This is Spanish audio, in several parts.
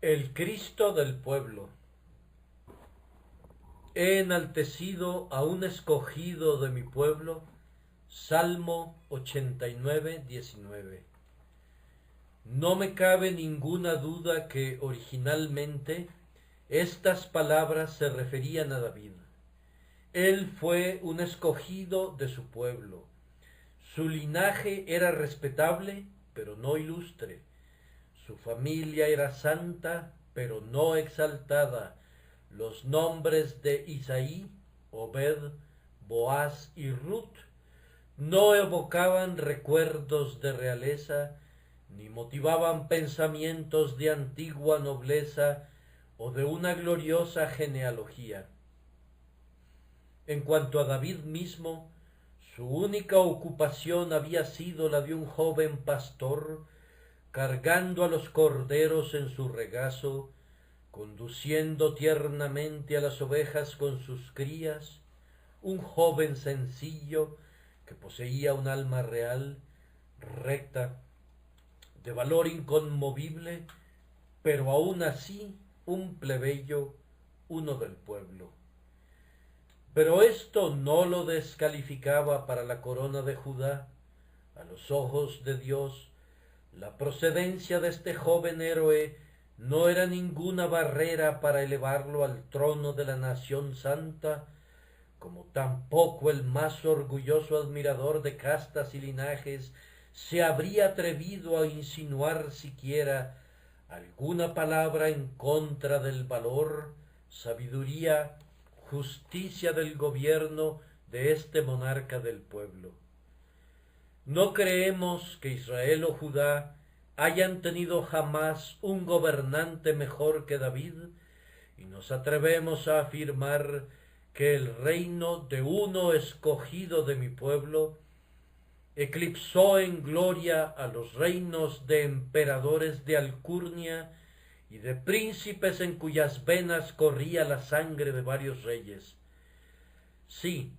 El Cristo del pueblo. He enaltecido a un escogido de mi pueblo. Salmo 89, 19. No me cabe ninguna duda que originalmente estas palabras se referían a David. Él fue un escogido de su pueblo. Su linaje era respetable, pero no ilustre. Su familia era santa, pero no exaltada. Los nombres de Isaí, Obed, Boaz y Ruth no evocaban recuerdos de realeza, ni motivaban pensamientos de antigua nobleza o de una gloriosa genealogía. En cuanto a David mismo, su única ocupación había sido la de un joven pastor, cargando a los corderos en su regazo, conduciendo tiernamente a las ovejas con sus crías, un joven sencillo que poseía un alma real, recta, de valor inconmovible, pero aún así un plebeyo, uno del pueblo. Pero esto no lo descalificaba para la corona de Judá. A los ojos de Dios, la procedencia de este joven héroe no era ninguna barrera para elevarlo al trono de la nación santa, como tampoco el más orgulloso admirador de castas y linajes se habría atrevido a insinuar siquiera alguna palabra en contra del valor, sabiduría, justicia del gobierno de este monarca del pueblo. No creemos que Israel o Judá hayan tenido jamás un gobernante mejor que David, y nos atrevemos a afirmar que el reino de uno escogido de mi pueblo eclipsó en gloria a los reinos de emperadores de alcurnia y de príncipes en cuyas venas corría la sangre de varios reyes. Sí,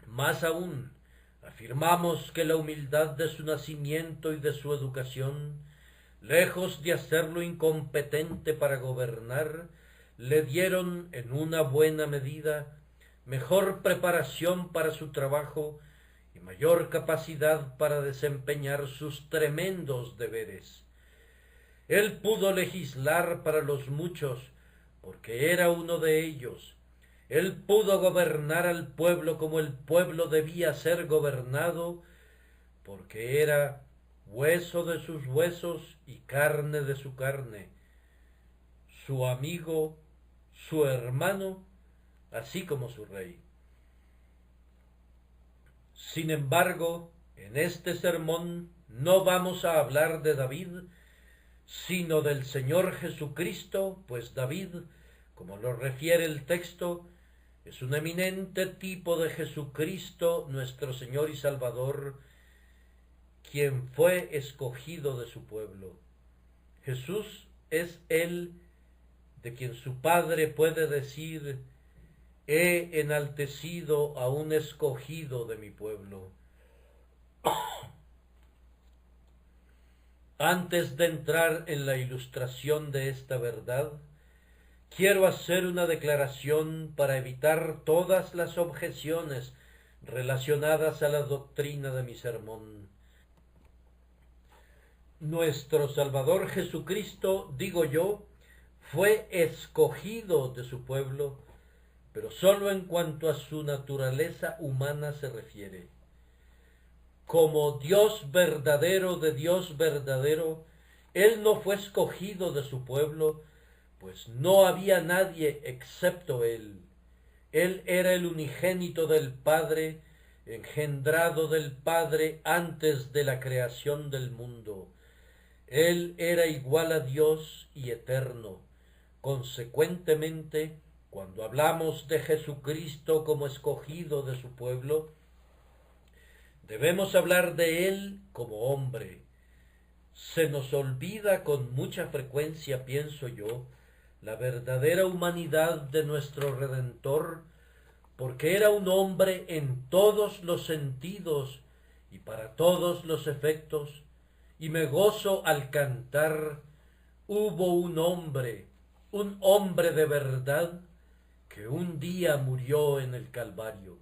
más aún, afirmamos que la humildad de su nacimiento y de su educación, lejos de hacerlo incompetente para gobernar, le dieron en una buena medida mejor preparación para su trabajo y mayor capacidad para desempeñar sus tremendos deberes. Él pudo legislar para los muchos, porque era uno de ellos. Él pudo gobernar al pueblo como el pueblo debía ser gobernado, porque era hueso de sus huesos y carne de su carne, su amigo, su hermano, así como su rey. Sin embargo, en este sermón no vamos a hablar de David, sino del Señor Jesucristo, pues David, como lo refiere el texto, es un eminente tipo de Jesucristo, nuestro Señor y Salvador, quien fue escogido de su pueblo. Jesús es el de quien su Padre puede decir: he enaltecido a un escogido de mi pueblo. Antes de entrar en la ilustración de esta verdad, quiero hacer una declaración para evitar todas las objeciones relacionadas a la doctrina de mi sermón. Nuestro Salvador Jesucristo, digo yo, fue escogido de su pueblo, pero sólo en cuanto a su naturaleza humana se refiere. Como Dios verdadero de Dios verdadero, Él no fue escogido de su pueblo, pues no había nadie excepto Él. Él era el unigénito del Padre, engendrado del Padre antes de la creación del mundo. Él era igual a Dios y eterno. Consecuentemente, cuando hablamos de Jesucristo como escogido de su pueblo, debemos hablar de Él como hombre. Se nos olvida con mucha frecuencia, pienso yo, la verdadera humanidad de nuestro Redentor, porque era un hombre en todos los sentidos y para todos los efectos, y me gozo al cantar: hubo un hombre de verdad, que un día murió en el Calvario.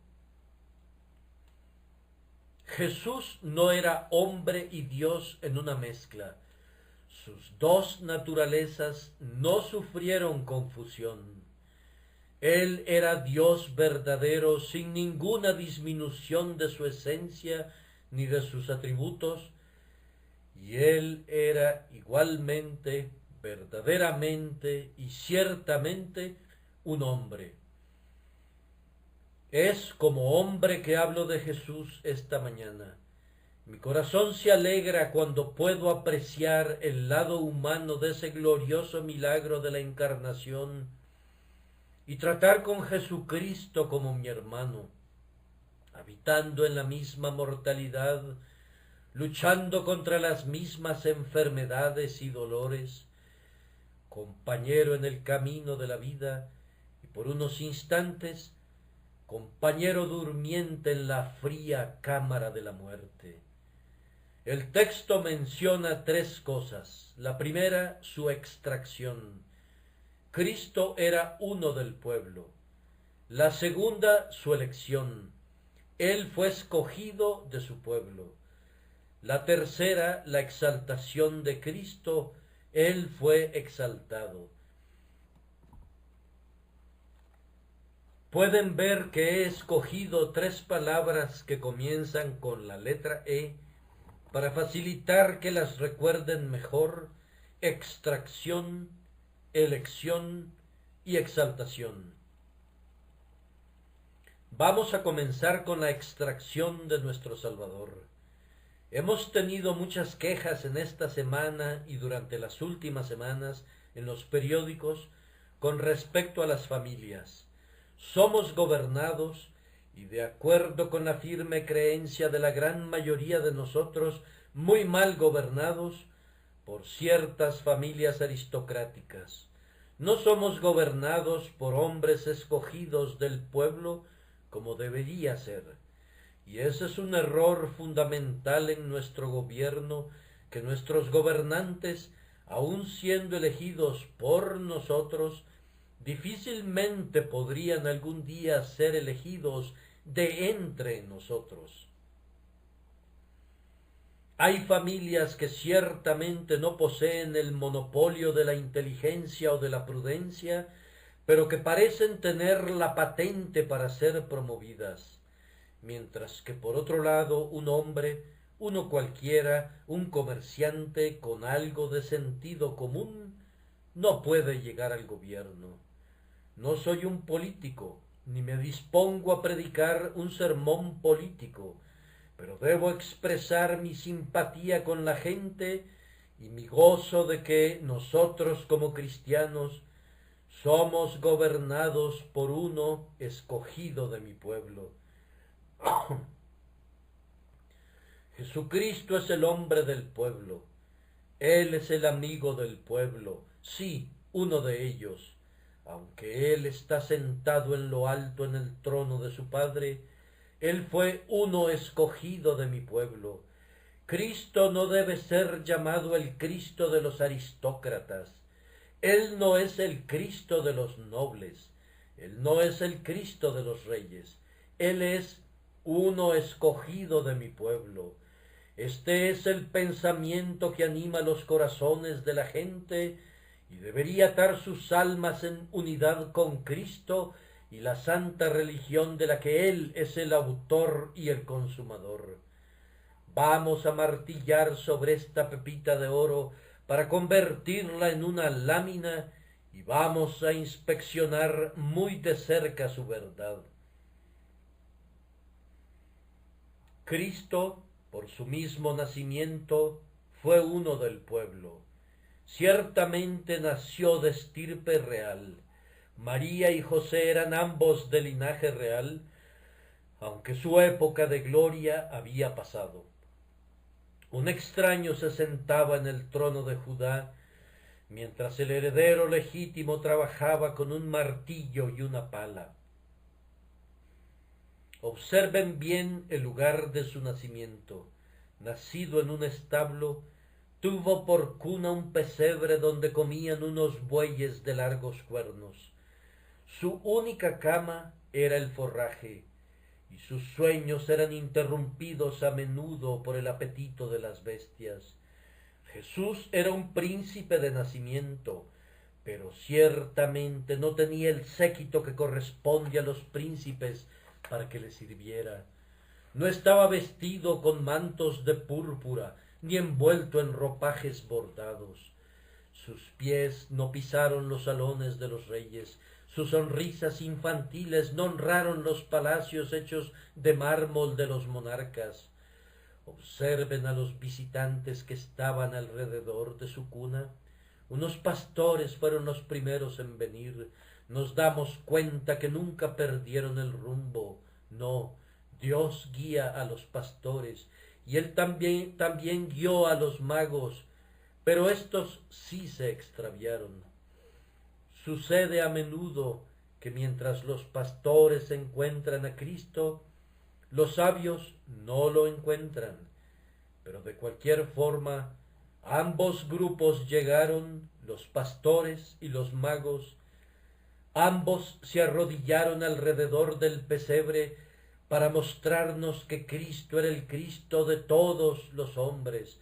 Jesús no era hombre y Dios en una mezcla. Sus dos naturalezas no sufrieron confusión. Él era Dios verdadero sin ninguna disminución de su esencia ni de sus atributos, y Él era igualmente, verdaderamente y ciertamente un hombre. Es como hombre que hablo de Jesús esta mañana. Mi corazón se alegra cuando puedo apreciar el lado humano de ese glorioso milagro de la encarnación y tratar con Jesucristo como mi hermano, habitando en la misma mortalidad, luchando contra las mismas enfermedades y dolores, compañero en el camino de la vida y por unos instantes compañero durmiente en la fría cámara de la muerte. El texto menciona tres cosas. La primera, su extracción. Cristo era uno del pueblo. La segunda, su elección. Él fue escogido de su pueblo. La tercera, la exaltación de Cristo. Él fue exaltado. Pueden ver que he escogido tres palabras que comienzan con la letra E para facilitar que las recuerden mejor: extracción, elección y exaltación. Vamos a comenzar con la extracción de nuestro Salvador. Hemos tenido muchas quejas en esta semana y durante las últimas semanas en los periódicos con respecto a las familias. Somos gobernados, y de acuerdo con la firme creencia de la gran mayoría de nosotros, muy mal gobernados por ciertas familias aristocráticas. No somos gobernados por hombres escogidos del pueblo como debería ser. Y ese es un error fundamental en nuestro gobierno, que nuestros gobernantes, aun siendo elegidos por nosotros, difícilmente podrían algún día ser elegidos de entre nosotros. Hay familias que ciertamente no poseen el monopolio de la inteligencia o de la prudencia, pero que parecen tener la patente para ser promovidas, mientras que por otro lado un hombre, uno cualquiera, un comerciante con algo de sentido común, no puede llegar al gobierno. No soy un político, ni me dispongo a predicar un sermón político, pero debo expresar mi simpatía con la gente y mi gozo de que nosotros como cristianos somos gobernados por uno escogido de mi pueblo. Jesucristo es el hombre del pueblo. Él es el amigo del pueblo, sí, uno de ellos. Aunque Él está sentado en lo alto en el trono de su Padre, Él fue uno escogido de mi pueblo. Cristo no debe ser llamado el Cristo de los aristócratas. Él no es el Cristo de los nobles. Él no es el Cristo de los reyes. Él es uno escogido de mi pueblo. Este es el pensamiento que anima los corazones de la gente y debería atar sus almas en unidad con Cristo y la santa religión de la que Él es el autor y el consumador. Vamos a martillar sobre esta pepita de oro para convertirla en una lámina y vamos a inspeccionar muy de cerca su verdad. Cristo, por su mismo nacimiento, fue uno del pueblo. Ciertamente nació de estirpe real. María y José eran ambos de linaje real, aunque su época de gloria había pasado. Un extraño se sentaba en el trono de Judá, mientras el heredero legítimo trabajaba con un martillo y una pala. Observen bien el lugar de su nacimiento. Nacido en un establo, tuvo por cuna un pesebre donde comían unos bueyes de largos cuernos. Su única cama era el forraje, y sus sueños eran interrumpidos a menudo por el apetito de las bestias. Jesús era un príncipe de nacimiento, pero ciertamente no tenía el séquito que corresponde a los príncipes para que le sirviera. No estaba vestido con mantos de púrpura, ni envuelto en ropajes bordados. Sus pies no pisaron los salones de los reyes, sus sonrisas infantiles no honraron los palacios hechos de mármol de los monarcas. Observen a los visitantes que estaban alrededor de su cuna. Unos pastores fueron los primeros en venir. Nos damos cuenta que nunca perdieron el rumbo. No, Dios guía a los pastores, y Él también guió a los magos, pero estos sí se extraviaron. Sucede a menudo que mientras los pastores encuentran a Cristo, los sabios no lo encuentran, pero de cualquier forma, ambos grupos llegaron, los pastores y los magos. Ambos se arrodillaron alrededor del pesebre para mostrarnos que Cristo era el Cristo de todos los hombres,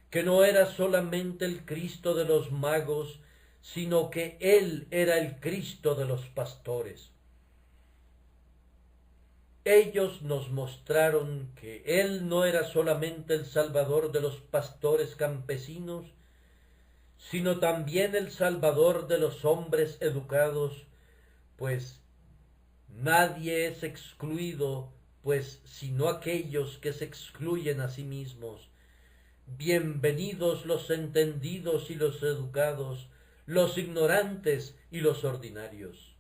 que no era solamente el Cristo de los magos, sino que Él era el Cristo de los pastores. Ellos nos mostraron que Él no era solamente el Salvador de los pastores campesinos, sino también el Salvador de los hombres educados, pues nadie es excluido, pues sino aquellos que se excluyen a sí mismos. Bienvenidos los entendidos y los educados, los ignorantes y los ordinarios.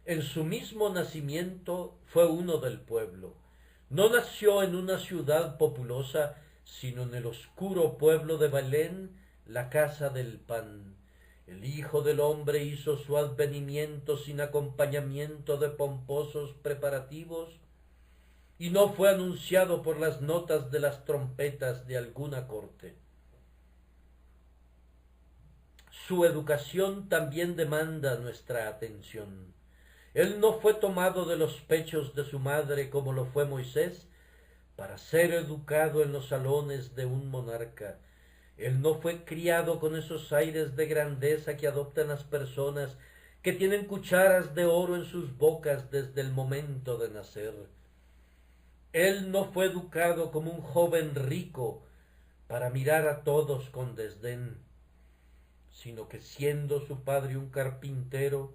En su mismo nacimiento fue uno del pueblo. No nació en una ciudad populosa, sino en el oscuro pueblo de Belén, la casa del pan. El Hijo del Hombre hizo su advenimiento sin acompañamiento de pomposos preparativos, y no fue anunciado por las notas de las trompetas de alguna corte. Su educación también demanda nuestra atención. Él no fue tomado de los pechos de su madre como lo fue Moisés, para ser educado en los salones de un monarca. Él no fue criado con esos aires de grandeza que adoptan las personas que tienen cucharas de oro en sus bocas desde el momento de nacer. Él no fue educado como un joven rico para mirar a todos con desdén, sino que siendo su padre un carpintero,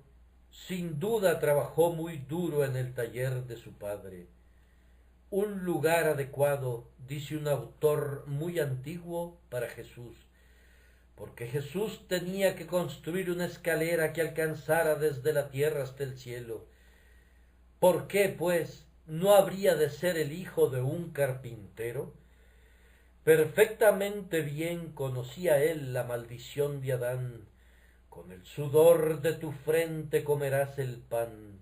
sin duda trabajó muy duro en el taller de su padre. Un lugar adecuado, dice un autor muy antiguo, para Jesús, porque Jesús tenía que construir una escalera que alcanzara desde la tierra hasta el cielo. ¿Por qué, pues, no habría de ser el hijo de un carpintero? Perfectamente bien conocía él la maldición de Adán. Con el sudor de tu frente comerás el pan.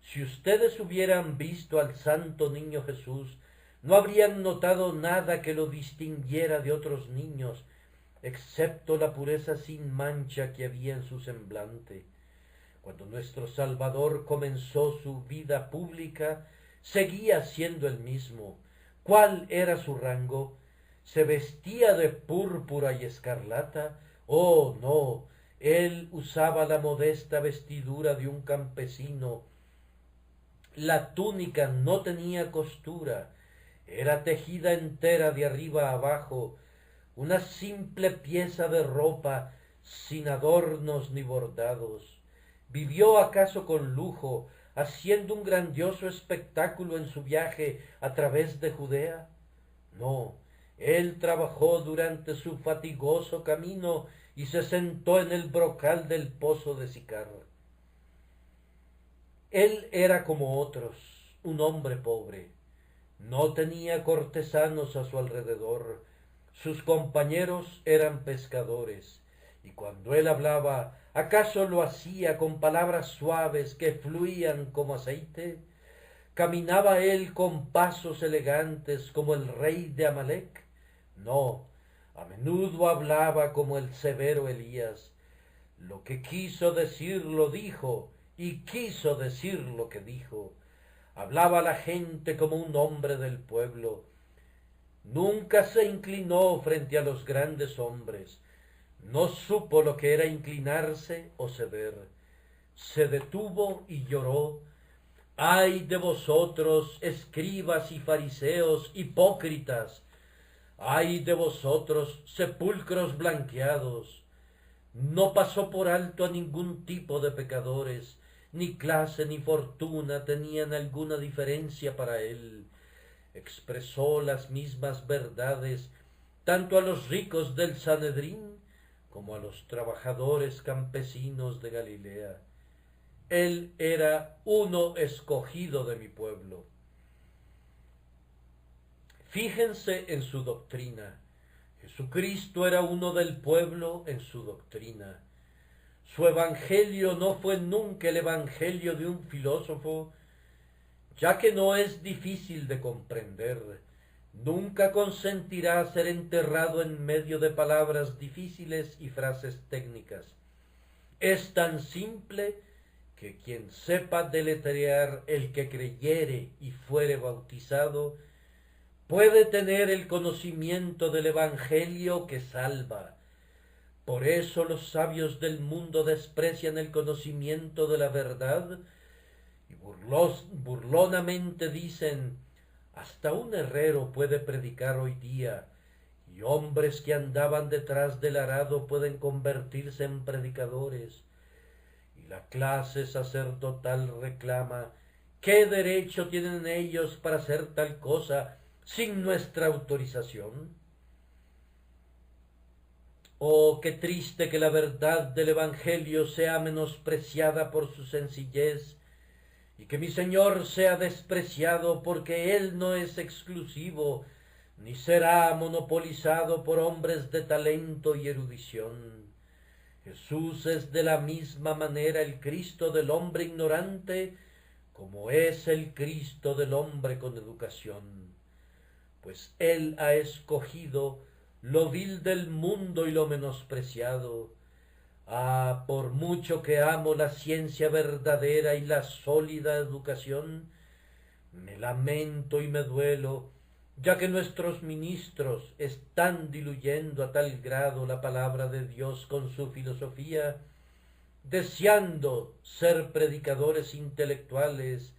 Si ustedes hubieran visto al santo niño Jesús, no habrían notado nada que lo distinguiera de otros niños, excepto la pureza sin mancha que había en su semblante. Cuando nuestro Salvador comenzó su vida pública, seguía siendo el mismo. ¿Cuál era su rango? ¿Se vestía de púrpura y escarlata? Oh, no, él usaba la modesta vestidura de un campesino. La túnica no tenía costura, era tejida entera de arriba a abajo, una simple pieza de ropa sin adornos ni bordados. ¿Vivió acaso con lujo, haciendo un grandioso espectáculo en su viaje a través de Judea? No, él trabajó durante su fatigoso camino y se sentó en el brocal del pozo de Sicar. Él era como otros, un hombre pobre. No tenía cortesanos a su alrededor. Sus compañeros eran pescadores, y cuando él hablaba, ¿acaso lo hacía con palabras suaves que fluían como aceite? ¿Caminaba él con pasos elegantes como el rey de Amalec? No, A menudo hablaba como el severo Elías. Lo que quiso decir lo dijo, y quiso decir lo que dijo. Hablaba a la gente como un hombre del pueblo. Nunca se inclinó frente a los grandes hombres. No supo lo que era inclinarse o ceder. Se detuvo y lloró. Ay de vosotros, escribas y fariseos, hipócritas. Ay de vosotros, sepulcros blanqueados. No pasó por alto a ningún tipo de pecadores, ni clase ni fortuna tenían alguna diferencia para él. Expresó las mismas verdades tanto a los ricos del Sanedrín como a los trabajadores campesinos de Galilea. Él era uno escogido de mi pueblo. Fíjense en su doctrina. Jesucristo era uno del pueblo en su doctrina. Su evangelio no fue nunca el evangelio de un filósofo, ya que no es difícil de comprender. Nunca consentirá ser enterrado en medio de palabras difíciles y frases técnicas. Es tan simple que quien sepa deletrear el que creyere y fuere bautizado, puede tener el conocimiento del evangelio que salva. Por eso los sabios del mundo desprecian el conocimiento de la verdad y burlonamente dicen: hasta un herrero puede predicar hoy día, y hombres que andaban detrás del arado pueden convertirse en predicadores. Y la clase sacerdotal reclama: ¿qué derecho tienen ellos para hacer tal cosa sin nuestra autorización? Oh, qué triste que la verdad del Evangelio sea menospreciada por su sencillez, y que mi Señor sea despreciado porque Él no es exclusivo, ni será monopolizado por hombres de talento y erudición. Jesús es de la misma manera el Cristo del hombre ignorante como es el Cristo del hombre con educación, pues Él ha escogido lo vil del mundo y lo menospreciado. Ah, por mucho que amo la ciencia verdadera y la sólida educación, me lamento y me duelo, ya que nuestros ministros están diluyendo a tal grado la palabra de Dios con su filosofía, deseando ser predicadores intelectuales,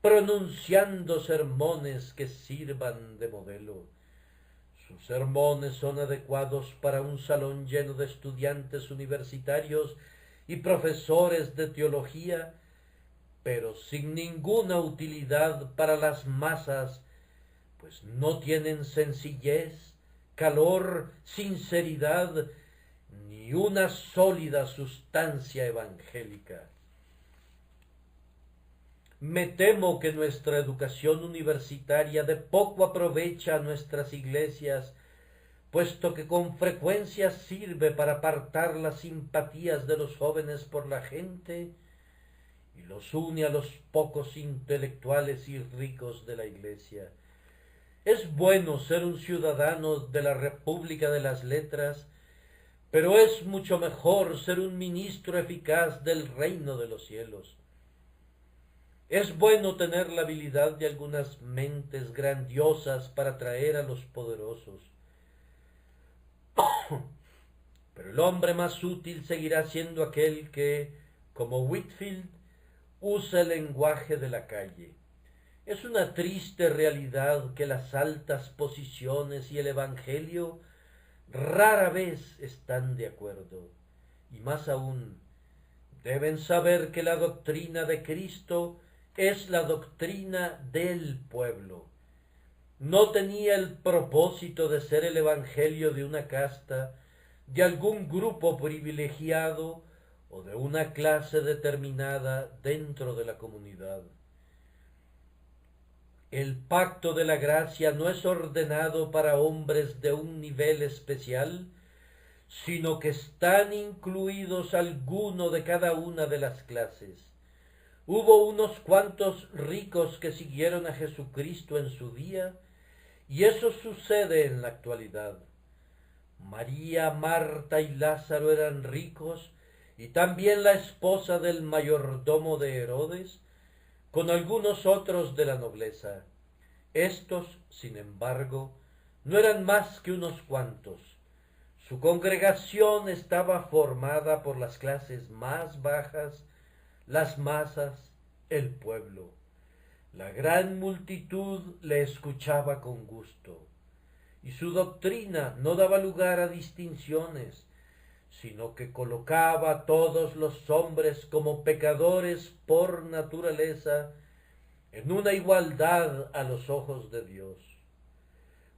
pronunciando sermones que sirvan de modelo. Sus sermones son adecuados para un salón lleno de estudiantes universitarios y profesores de teología, pero sin ninguna utilidad para las masas, pues no tienen sencillez, calor, sinceridad, ni una sólida sustancia evangélica. Me temo que nuestra educación universitaria de poco aprovecha a nuestras iglesias, puesto que con frecuencia sirve para apartar las simpatías de los jóvenes por la gente y los une a los pocos intelectuales y ricos de la iglesia. Es bueno ser un ciudadano de la República de las Letras, pero es mucho mejor ser un ministro eficaz del reino de los cielos. Es bueno tener la habilidad de algunas mentes grandiosas para atraer a los poderosos. Pero el hombre más útil seguirá siendo aquel que, como Whitefield, usa el lenguaje de la calle. Es una triste realidad que las altas posiciones y el Evangelio rara vez están de acuerdo. Y más aún, deben saber que la doctrina de Cristo es la doctrina del pueblo. No tenía el propósito de ser el evangelio de una casta, de algún grupo privilegiado o de una clase determinada dentro de la comunidad. El pacto de la gracia no es ordenado para hombres de un nivel especial, sino que están incluidos alguno de cada una de las clases. Hubo unos cuantos ricos que siguieron a Jesucristo en su día, y eso sucede en la actualidad. María, Marta y Lázaro eran ricos, y también la esposa del mayordomo de Herodes, con algunos otros de la nobleza. Estos, sin embargo, no eran más que unos cuantos. Su congregación estaba formada por las clases más bajas, las masas, el pueblo. La gran multitud le escuchaba con gusto, y su doctrina no daba lugar a distinciones, sino que colocaba a todos los hombres como pecadores por naturaleza en una igualdad a los ojos de Dios.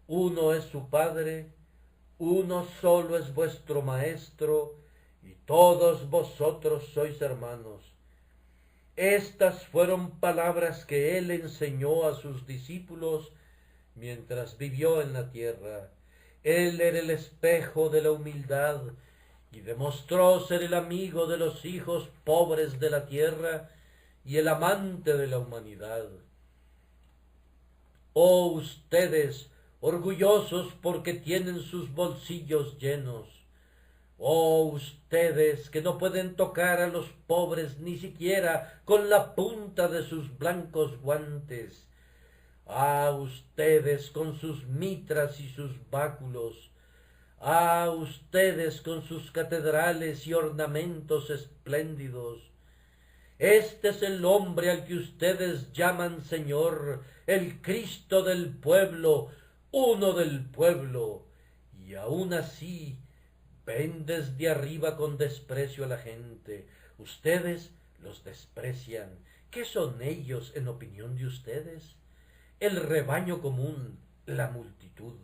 Uno es su Padre, uno solo es vuestro Maestro, y todos vosotros sois hermanos. Estas fueron palabras que él enseñó a sus discípulos mientras vivió en la tierra. Él era el espejo de la humildad y demostró ser el amigo de los hijos pobres de la tierra y el amante de la humanidad. Oh ustedes, orgullosos porque tienen sus bolsillos llenos. Oh ustedes que no pueden tocar a los pobres ni siquiera con la punta de sus blancos guantes. Ah, ustedes con sus mitras y sus báculos. Ah, ustedes con sus catedrales y ornamentos espléndidos. Este es el hombre al que ustedes llaman Señor, el Cristo del pueblo, uno del pueblo, y aun así ven desde arriba con desprecio a la gente. Ustedes los desprecian. ¿Qué son ellos en opinión de ustedes? El rebaño común, la multitud.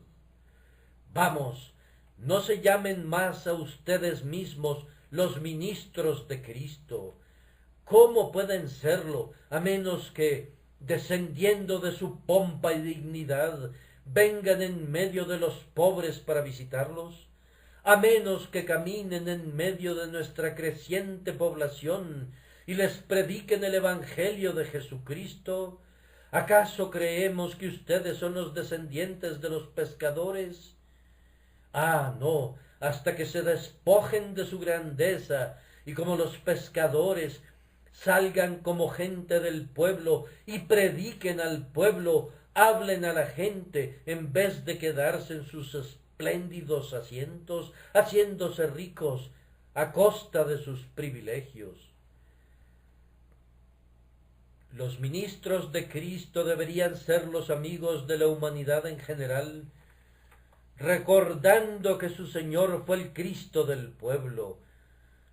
Vamos, no se llamen más a ustedes mismos los ministros de Cristo. ¿Cómo pueden serlo a menos que, descendiendo de su pompa y dignidad, vengan en medio de los pobres para visitarlos? A menos que caminen en medio de nuestra creciente población y les prediquen el Evangelio de Jesucristo. ¿Acaso creemos que ustedes son los descendientes de los pescadores? Ah, no, hasta que se despojen de su grandeza y como los pescadores salgan como gente del pueblo y prediquen al pueblo, hablen a la gente en vez de quedarse en sus espléndidos asientos, haciéndose ricos a costa de sus privilegios. Los ministros de Cristo deberían ser los amigos de la humanidad en general, recordando que su Señor fue el Cristo del pueblo.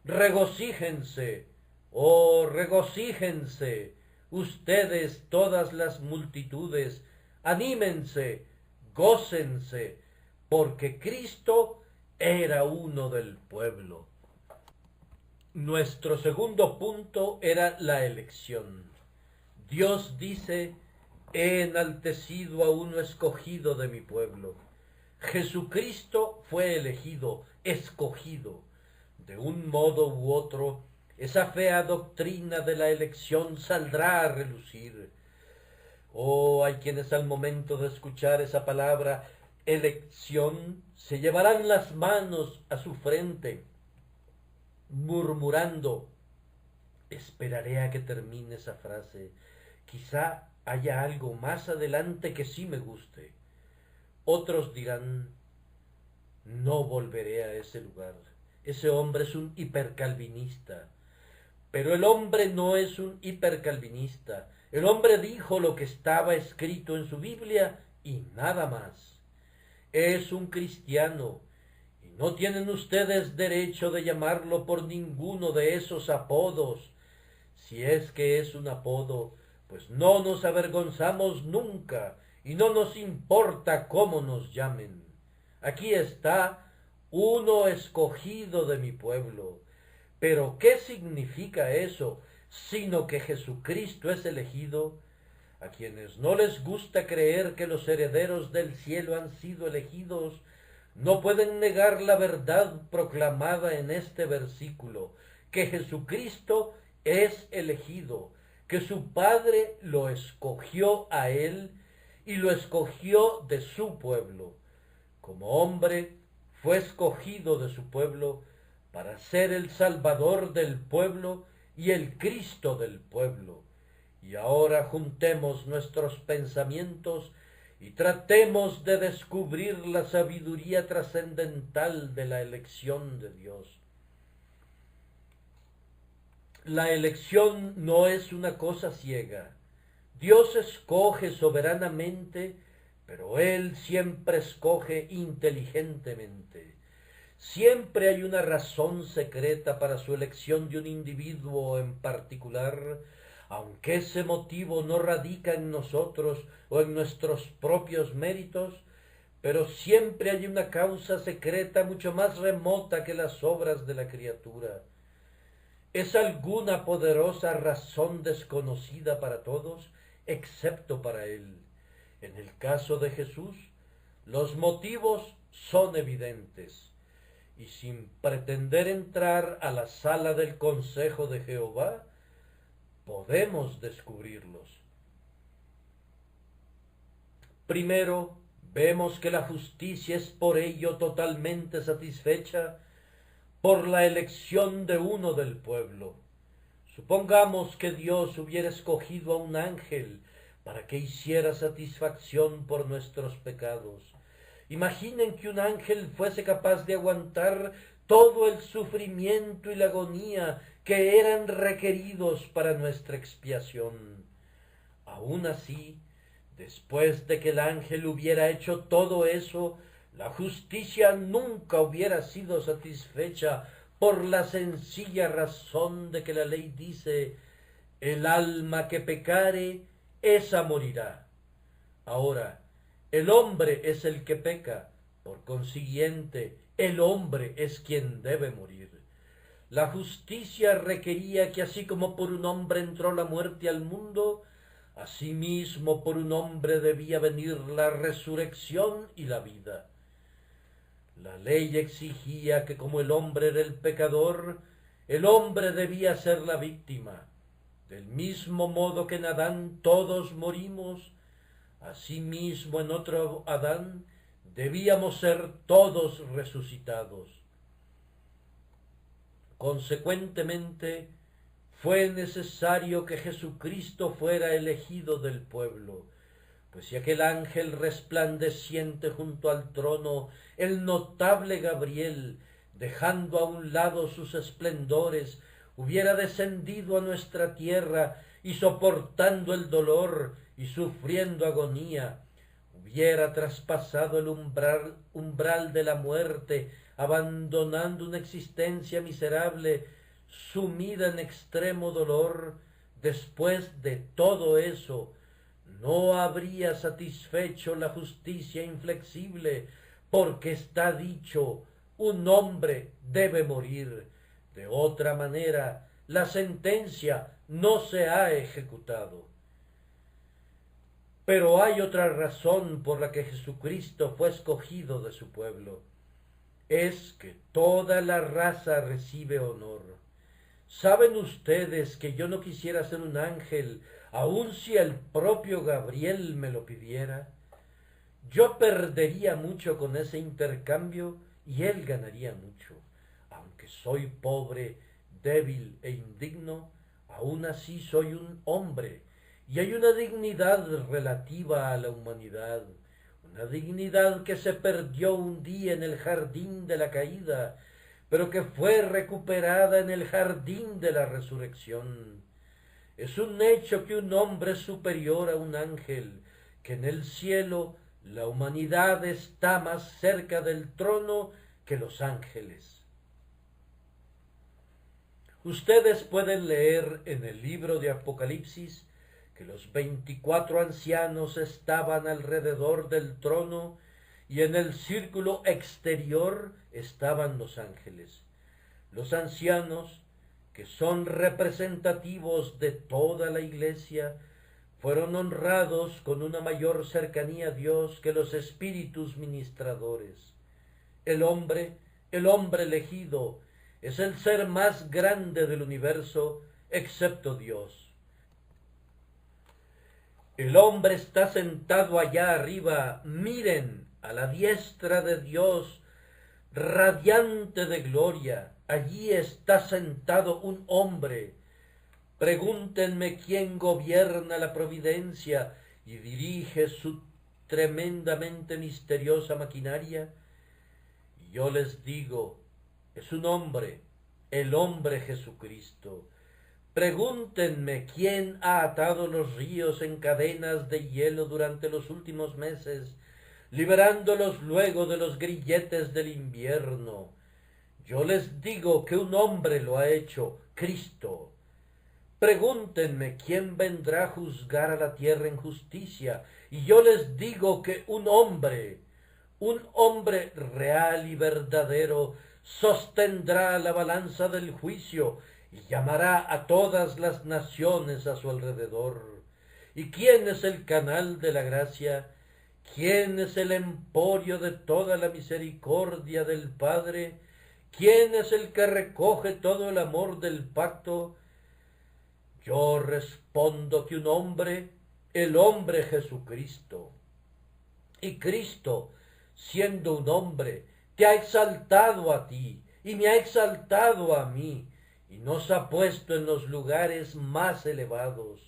Regocíjense, oh, regocíjense, ustedes todas las multitudes, anímense, gócense, porque Cristo era uno del pueblo. Nuestro segundo punto era la elección. Dios dice, he enaltecido a uno escogido de mi pueblo. Jesucristo fue elegido, escogido. De un modo u otro, esa fea doctrina de la elección saldrá a relucir. Oh, hay quienes al momento de escuchar esa palabra elección se llevarán las manos a su frente, murmurando, esperaré a que termine esa frase, quizá haya algo más adelante que sí me guste. Otros dirán, no volveré a ese lugar, ese hombre es un hipercalvinista. Pero el hombre no es un hipercalvinista, el hombre dijo lo que estaba escrito en su Biblia y nada más. Es un cristiano, y no tienen ustedes derecho de llamarlo por ninguno de esos apodos. Si es que es un apodo, pues no nos avergonzamos nunca, y no nos importa cómo nos llamen. Aquí está uno escogido de mi pueblo. Pero ¿qué significa eso, sino que Jesucristo es elegido? A quienes no les gusta creer que los herederos del cielo han sido elegidos, no pueden negar la verdad proclamada en este versículo, que Jesucristo es elegido, que su Padre lo escogió a él y lo escogió de su pueblo. Como hombre fue escogido de su pueblo para ser el Salvador del pueblo y el Cristo del pueblo. Y ahora juntemos nuestros pensamientos y tratemos de descubrir la sabiduría trascendental de la elección de Dios. La elección no es una cosa ciega. Dios escoge soberanamente, pero Él siempre escoge inteligentemente. Siempre hay una razón secreta para su elección de un individuo en particular, aunque ese motivo no radica en nosotros o en nuestros propios méritos, pero siempre hay una causa secreta mucho más remota que las obras de la criatura. Es alguna poderosa razón desconocida para todos, excepto para Él. En el caso de Jesús, los motivos son evidentes, y sin pretender entrar a la sala del consejo de Jehová, podemos descubrirlos. Primero, vemos que la justicia es por ello totalmente satisfecha por la elección de uno del pueblo. Supongamos que Dios hubiera escogido a un ángel para que hiciera satisfacción por nuestros pecados. Imaginen que un ángel fuese capaz de aguantar todo el sufrimiento y la agonía que eran requeridos para nuestra expiación. Aun así, después de que el ángel hubiera hecho todo eso, la justicia nunca hubiera sido satisfecha por la sencilla razón de que la ley dice: el alma que pecare, esa morirá. Ahora, el hombre es el que peca, por consiguiente, el hombre es quien debe morir. La justicia requería que así como por un hombre entró la muerte al mundo, asimismo por un hombre debía venir la resurrección y la vida. La ley exigía que como el hombre era el pecador, el hombre debía ser la víctima. Del mismo modo que en Adán todos morimos, asimismo en otro Adán debíamos ser todos resucitados. Consecuentemente, fue necesario que Jesucristo fuera elegido del pueblo, pues si aquel ángel resplandeciente junto al trono, el notable Gabriel, dejando a un lado sus esplendores, hubiera descendido a nuestra tierra y soportando el dolor y sufriendo agonía, hubiera traspasado el umbral de la muerte, abandonando una existencia miserable, sumida en extremo dolor. Después de todo eso, no habría satisfecho la justicia inflexible, porque está dicho: un hombre debe morir. De otra manera, la sentencia no se ha ejecutado. Pero hay otra razón por la que Jesucristo fue escogido de su pueblo. Es que toda la raza recibe honor. ¿Saben ustedes que yo no quisiera ser un ángel, aun si el propio Gabriel me lo pidiera? Yo perdería mucho con ese intercambio y él ganaría mucho. Aunque soy pobre, débil e indigno, aun así soy un hombre, y hay una dignidad relativa a la humanidad, una dignidad que se perdió un día en el jardín de la caída, pero que fue recuperada en el jardín de la resurrección. Es un hecho que un hombre es superior a un ángel, que en el cielo la humanidad está más cerca del trono que los ángeles. Ustedes pueden leer en el libro de Apocalipsis que los 24 ancianos estaban alrededor del trono y en el círculo exterior estaban los ángeles. Los ancianos, que son representativos de toda la Iglesia, fueron honrados con una mayor cercanía a Dios que los espíritus ministradores. El hombre elegido, es el ser más grande del universo, excepto Dios. El hombre está sentado allá arriba, miren, a la diestra de Dios, radiante de gloria, allí está sentado un hombre. Pregúntenme quién gobierna la providencia y dirige su tremendamente misteriosa maquinaria. Y yo les digo, es un hombre, el hombre Jesucristo. Pregúntenme quién ha atado los ríos en cadenas de hielo durante los últimos meses, liberándolos luego de los grilletes del invierno. Yo les digo que un hombre lo ha hecho, Cristo. Pregúntenme quién vendrá a juzgar a la tierra en justicia, y yo les digo que un hombre real y verdadero, sostendrá la balanza del juicio y llamará a todas las naciones a su alrededor. ¿Y quién es el canal de la gracia? ¿Quién es el emporio de toda la misericordia del Padre? ¿Quién es el que recoge todo el amor del pacto? Yo respondo que un hombre, el hombre Jesucristo. Y Cristo, siendo un hombre, te ha exaltado a ti y me ha exaltado a mí y nos ha puesto en los lugares más elevados.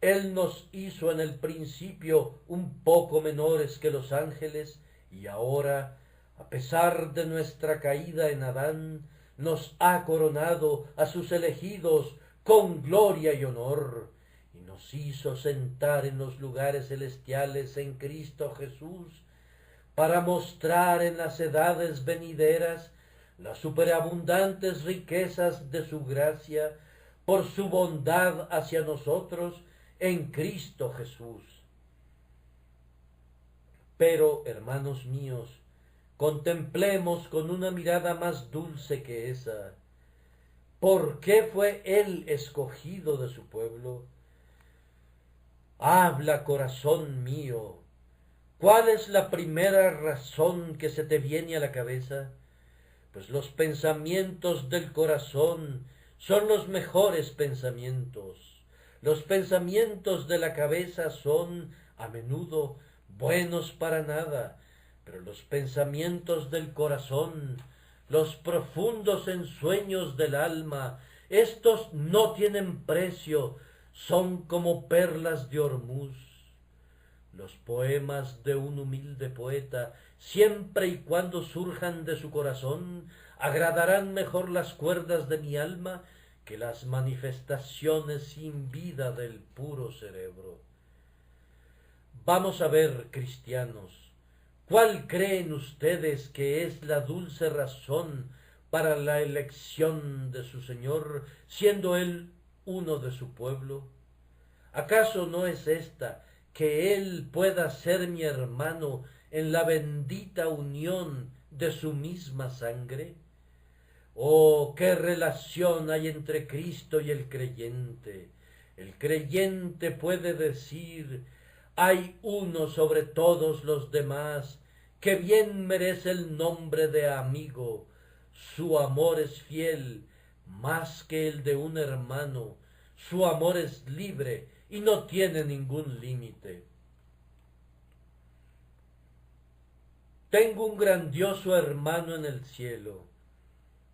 Él nos hizo en el principio un poco menores que los ángeles y ahora, a pesar de nuestra caída en Adán, nos ha coronado a sus elegidos con gloria y honor, y nos hizo sentar en los lugares celestiales en Cristo Jesús, para mostrar en las edades venideras las superabundantes riquezas de su gracia por su bondad hacia nosotros en Cristo Jesús. Pero, hermanos míos, contemplemos con una mirada más dulce que esa. ¿Por qué fue Él escogido de su pueblo? Habla, corazón mío. ¿Cuál es la primera razón que se te viene a la cabeza? Pues los pensamientos del corazón son los mejores pensamientos. Los pensamientos de la cabeza son, a menudo, buenos para nada, pero los pensamientos del corazón, los profundos ensueños del alma, estos no tienen precio, son como perlas de Ormuz. Los poemas de un humilde poeta, siempre y cuando surjan de su corazón, agradarán mejor las cuerdas de mi alma que las manifestaciones sin vida del puro cerebro. Vamos a ver, cristianos, ¿cuál creen ustedes que es la dulce razón para la elección de su Señor, siendo Él uno de su pueblo? ¿Acaso no es esta, que Él pueda ser mi hermano en la bendita unión de su misma sangre? Oh, qué relación hay entre Cristo y el creyente. El creyente puede decir, hay uno sobre todos los demás, que bien merece el nombre de amigo. Su amor es fiel, más que el de un hermano. Su amor es libre y no tiene ningún límite. Tengo un grandioso hermano en el cielo.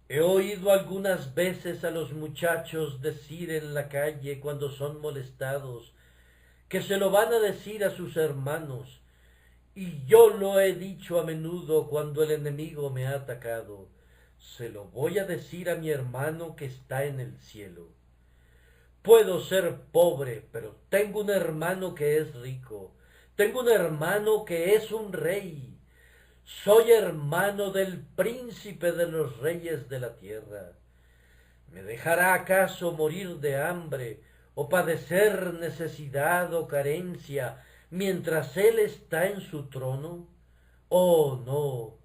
He oído algunas veces a los muchachos decir en la calle cuando son molestados que se lo van a decir a sus hermanos, y yo lo he dicho a menudo cuando el enemigo me ha atacado. Se lo voy a decir a mi hermano que está en el cielo. Puedo ser pobre, pero tengo un hermano que es rico. Tengo un hermano que es un rey. Soy hermano del príncipe de los reyes de la tierra. ¿Me dejará acaso morir de hambre o padecer necesidad o carencia mientras Él está en su trono? Oh, no,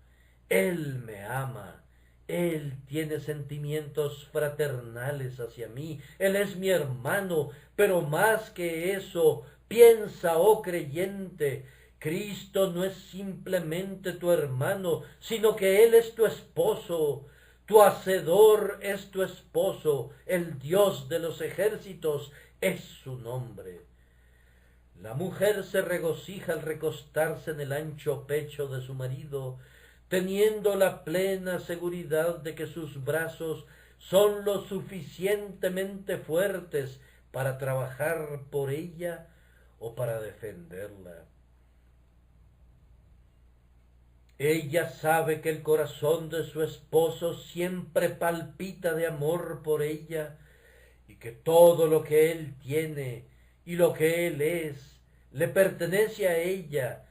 Él me ama. Él tiene sentimientos fraternales hacia mí. Él es mi hermano, pero más que eso, piensa, oh creyente, Cristo no es simplemente tu hermano, sino que Él es tu esposo. Tu Hacedor es tu esposo, el Dios de los ejércitos es su nombre. La mujer se regocija al recostarse en el ancho pecho de su marido, teniendo la plena seguridad de que sus brazos son lo suficientemente fuertes para trabajar por ella o para defenderla. Ella sabe que el corazón de su esposo siempre palpita de amor por ella y que todo lo que él tiene y lo que él es le pertenece a ella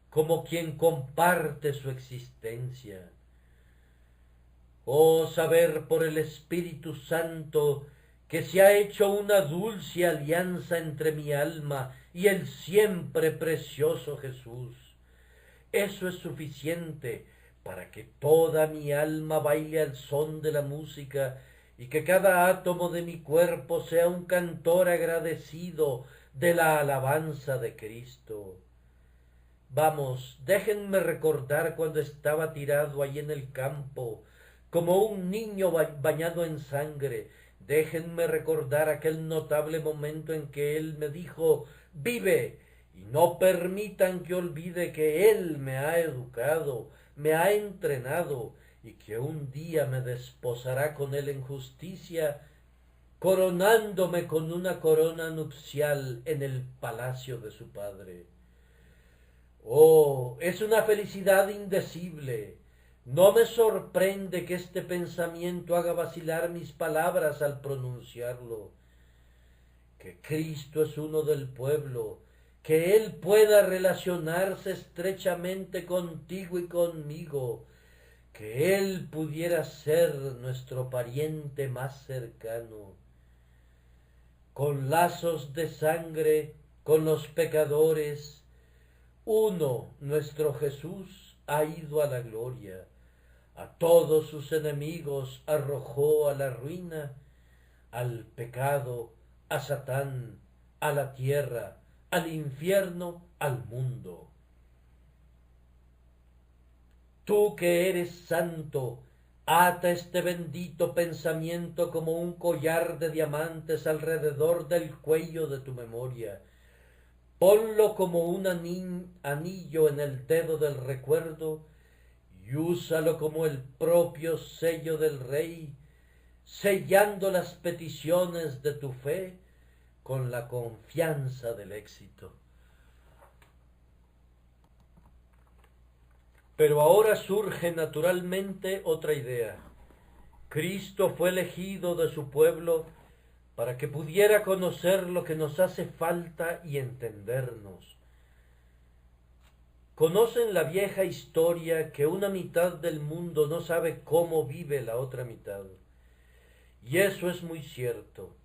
como quien comparte su existencia. Oh, saber por el Espíritu Santo que se ha hecho una dulce alianza entre mi alma y el siempre precioso Jesús. Eso es suficiente para que toda mi alma baile al son de la música y que cada átomo de mi cuerpo sea un cantor agradecido de la alabanza de Cristo. Vamos, déjenme recordar cuando estaba tirado allí en el campo, como un niño bañado en sangre. Déjenme recordar aquel notable momento en que él me dijo, vive, y no permitan que olvide que él me ha educado, me ha entrenado, y que un día me desposará con él en justicia, coronándome con una corona nupcial en el palacio de su padre. Oh, es una felicidad indecible. No me sorprende que este pensamiento haga vacilar mis palabras al pronunciarlo. Que Cristo es uno del pueblo, que Él pueda relacionarse estrechamente contigo y conmigo, que Él pudiera ser nuestro pariente más cercano. Con lazos de sangre, con los pecadores, uno, nuestro Jesús, ha ido a la gloria, a todos sus enemigos arrojó a la ruina, al pecado, a Satán, a la tierra, al infierno, al mundo. Tú que eres santo, ata este bendito pensamiento como un collar de diamantes alrededor del cuello de tu memoria. Ponlo como un anillo en el dedo del recuerdo y úsalo como el propio sello del Rey, sellando las peticiones de tu fe con la confianza del éxito. Pero ahora surge naturalmente otra idea. Cristo fue elegido de su pueblo para que pudiera conocer lo que nos hace falta y entendernos. Conocen la vieja historia que una mitad del mundo no sabe cómo vive la otra mitad. Y eso es muy cierto.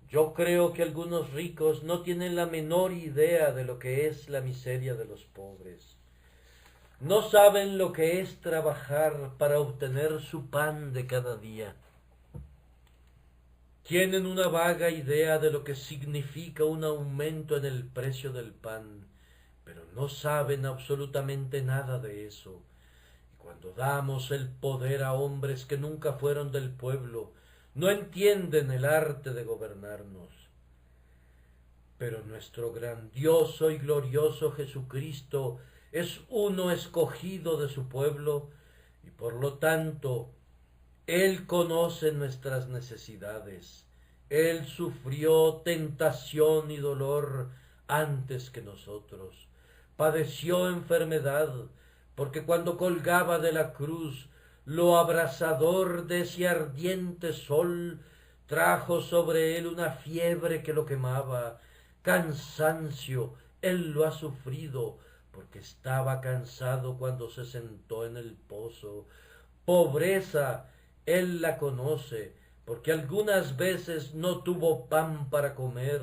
Yo creo que algunos ricos no tienen la menor idea de lo que es la miseria de los pobres. No saben lo que es trabajar para obtener su pan de cada día. Tienen una vaga idea de lo que significa un aumento en el precio del pan, pero no saben absolutamente nada de eso. Y cuando damos el poder a hombres que nunca fueron del pueblo, no entienden el arte de gobernarnos. Pero nuestro grandioso y glorioso Jesucristo es uno escogido de su pueblo y por lo tanto Él conoce nuestras necesidades. Él sufrió tentación y dolor antes que nosotros. Padeció enfermedad, porque cuando colgaba de la cruz, lo abrasador de ese ardiente sol trajo sobre él una fiebre que lo quemaba. Cansancio, él lo ha sufrido, porque estaba cansado cuando se sentó en el pozo. Pobreza, él la conoce, porque algunas veces no tuvo pan para comer,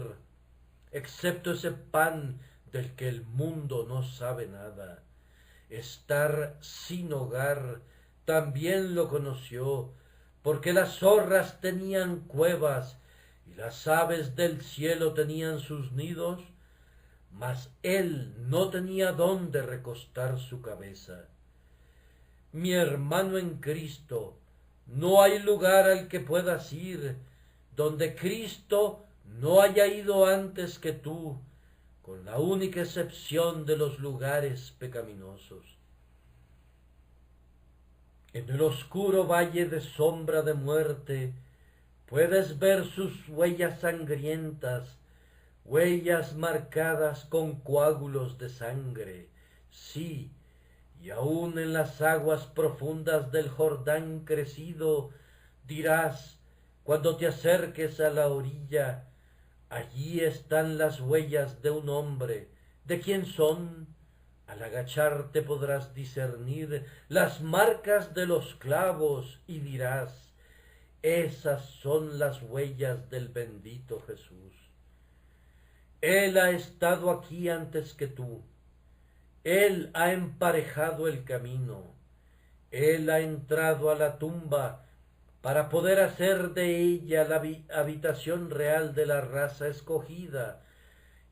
excepto ese pan del que el mundo no sabe nada. Estar sin hogar también lo conoció, porque las zorras tenían cuevas y las aves del cielo tenían sus nidos, mas él no tenía dónde recostar su cabeza. Mi hermano en Cristo, no hay lugar al que puedas ir donde Cristo no haya ido antes que tú, con la única excepción de los lugares pecaminosos. En el oscuro valle de sombra de muerte puedes ver sus huellas sangrientas, huellas marcadas con coágulos de sangre. Sí, y aun en las aguas profundas del Jordán crecido, dirás, cuando te acerques a la orilla, allí están las huellas de un hombre. ¿De quién son? Al agacharte podrás discernir las marcas de los clavos y dirás, esas son las huellas del bendito Jesús. Él ha estado aquí antes que tú. Él ha emparejado el camino. Él ha entrado a la tumba para poder hacer de ella la habitación real de la raza escogida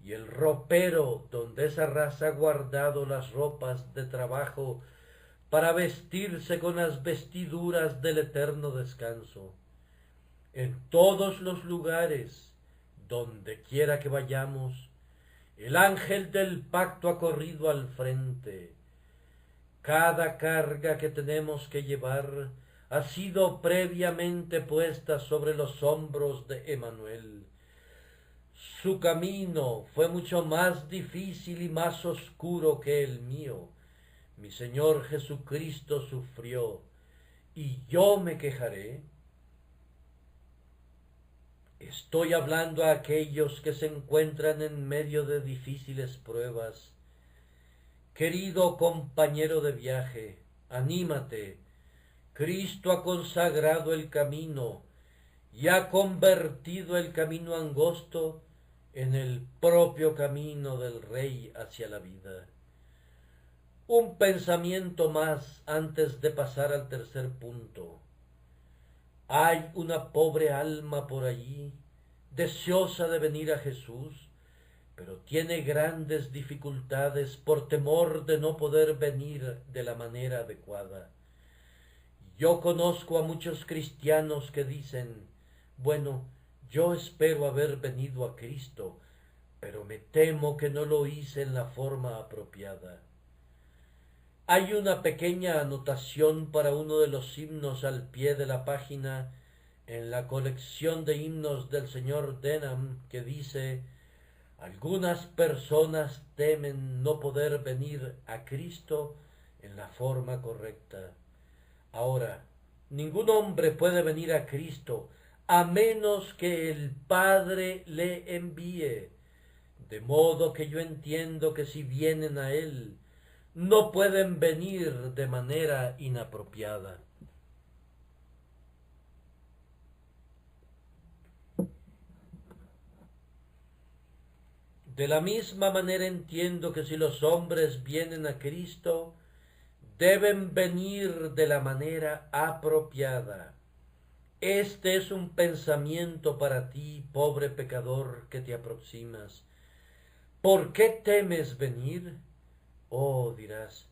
y el ropero donde esa raza ha guardado las ropas de trabajo para vestirse con las vestiduras del eterno descanso. En todos los lugares, donde quiera que vayamos, el ángel del pacto ha corrido al frente. Cada carga que tenemos que llevar ha sido previamente puesta sobre los hombros de Emanuel. Su camino fue mucho más difícil y más oscuro que el mío. Mi Señor Jesucristo sufrió, ¿y yo me quejaré? Estoy hablando a aquellos que se encuentran en medio de difíciles pruebas. Querido compañero de viaje, anímate. Cristo ha consagrado el camino y ha convertido el camino angosto en el propio camino del Rey hacia la vida. Un pensamiento más antes de pasar al tercer punto. Hay una pobre alma por allí, deseosa de venir a Jesús, pero tiene grandes dificultades por temor de no poder venir de la manera adecuada. Yo conozco a muchos cristianos que dicen, bueno, yo espero haber venido a Cristo, pero me temo que no lo hice en la forma apropiada. Hay una pequeña anotación para uno de los himnos al pie de la página en la colección de himnos del señor Denham que dice, algunas personas temen no poder venir a Cristo en la forma correcta. Ahora, ningún hombre puede venir a Cristo a menos que el Padre le envíe, de modo que yo entiendo que si vienen a Él, no pueden venir de manera inapropiada. De la misma manera entiendo que si los hombres vienen a Cristo, deben venir de la manera apropiada. Este es un pensamiento para ti, pobre pecador, que te aproximas. ¿Por qué temes venir? Oh, dirás,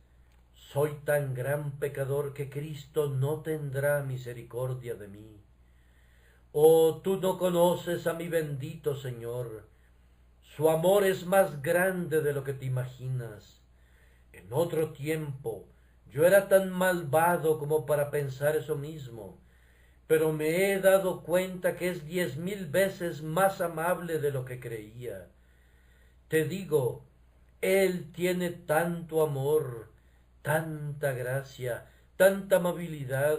soy tan gran pecador que Cristo no tendrá misericordia de mí. Oh, tú no conoces a mi bendito Señor. Su amor es más grande de lo que te imaginas. En otro tiempo yo era tan malvado como para pensar eso mismo, pero me he dado cuenta que es 10,000 veces más amable de lo que creía. Te digo, Él tiene tanto amor, tanta gracia, tanta amabilidad,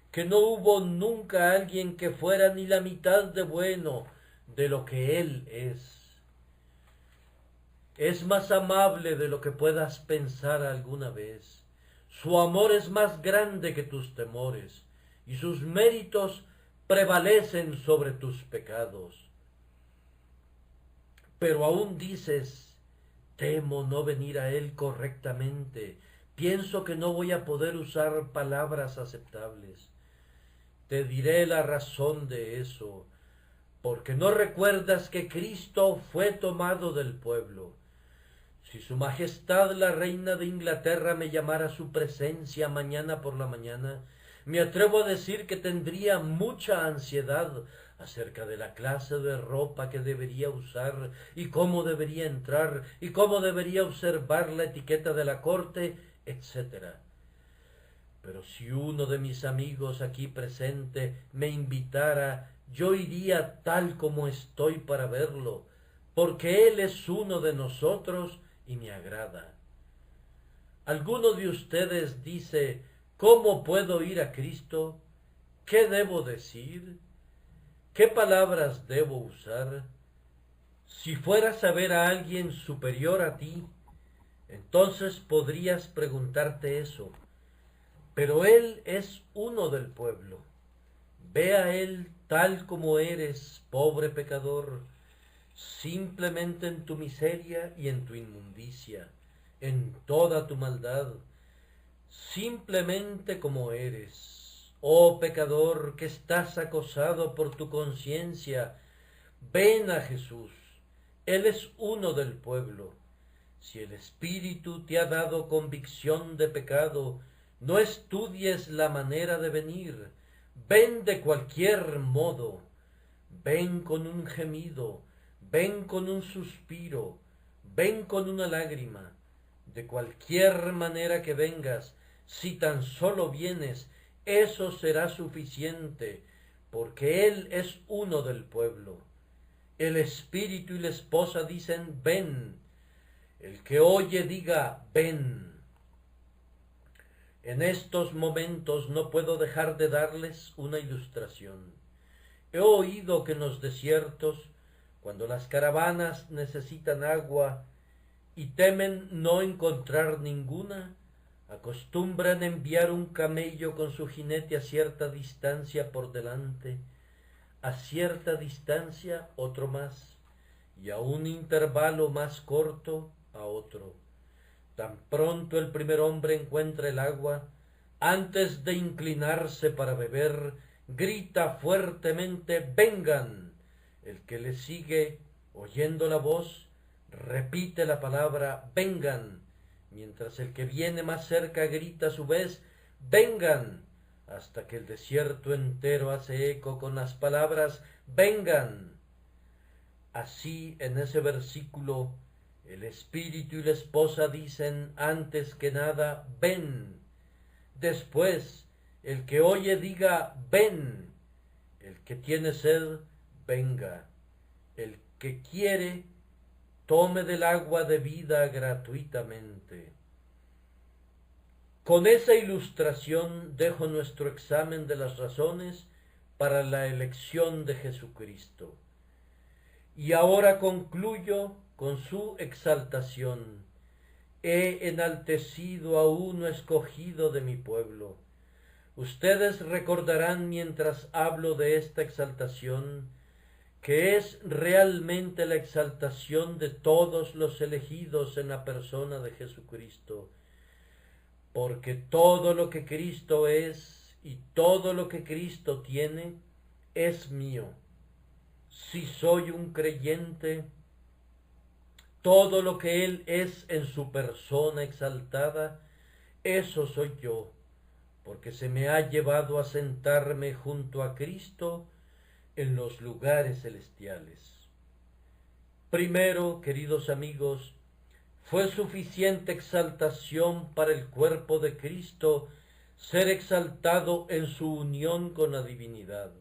que no hubo nunca alguien que fuera ni la mitad de bueno de lo que Él es. Es más amable de lo que puedas pensar alguna vez. Su amor es más grande que tus temores, y sus méritos prevalecen sobre tus pecados. Pero aún dices, temo no venir a Él correctamente, pienso que no voy a poder usar palabras aceptables. Te diré la razón de eso, porque no recuerdas que Cristo fue tomado del pueblo. Si su Majestad la Reina de Inglaterra me llamara a su presencia mañana por la mañana, me atrevo a decir que tendría mucha ansiedad acerca de la clase de ropa que debería usar y cómo debería entrar y cómo debería observar la etiqueta de la corte, etc. pero si uno de mis amigos aquí presente me invitara, yo iría tal como estoy para verlo, porque él es uno de nosotros y me agrada. Alguno de ustedes dice, ¿cómo puedo ir a Cristo? ¿Qué debo decir? ¿Qué palabras debo usar? Si fueras a ver a alguien superior a ti, entonces podrías preguntarte eso. Pero él es uno del pueblo. Ve a él tal como eres, pobre pecador, simplemente en tu miseria y en tu inmundicia, en toda tu maldad, simplemente como eres. Oh pecador, que estás acosado por tu conciencia, ven a Jesús. Él es uno del pueblo. Si el Espíritu te ha dado convicción de pecado, no estudies la manera de venir. Ven de cualquier modo. Ven con un gemido, ven con un suspiro, ven con una lágrima. De cualquier manera que vengas, si tan solo vienes, eso será suficiente, porque Él es uno del pueblo. El espíritu y la esposa dicen, ven. El que oye diga, ven. En estos momentos no puedo dejar de darles una ilustración. He oído que en los desiertos, cuando las caravanas necesitan agua y temen no encontrar ninguna, acostumbran enviar un camello con su jinete a cierta distancia por delante, a cierta distancia otro más, y a un intervalo más corto a otro. Tan pronto el primer hombre encuentra el agua, antes de inclinarse para beber, grita fuertemente, vengan. El que le sigue, oyendo la voz, repite la palabra, vengan, mientras el que viene más cerca grita a su vez, vengan, hasta que el desierto entero hace eco con las palabras, vengan. Así, en ese versículo, el espíritu y la esposa dicen antes que nada, ven. Después, el que oye diga, ven. El que tiene sed, venga. El que quiere, tome del agua de vida gratuitamente. Con esa ilustración dejo nuestro examen de las razones para la elección de Jesucristo. Y ahora concluyo con su exaltación. He enaltecido a uno escogido de mi pueblo. Ustedes recordarán mientras hablo de esta exaltación, que es realmente la exaltación de todos los elegidos en la persona de Jesucristo, porque todo lo que Cristo es y todo lo que Cristo tiene es mío. Si soy un creyente, todo lo que Él es en su persona exaltada, eso soy yo, porque se me ha llevado a sentarme junto a Cristo en los lugares celestiales. Primero, queridos amigos, fue suficiente exaltación para el cuerpo de Cristo ser exaltado en su unión con la divinidad.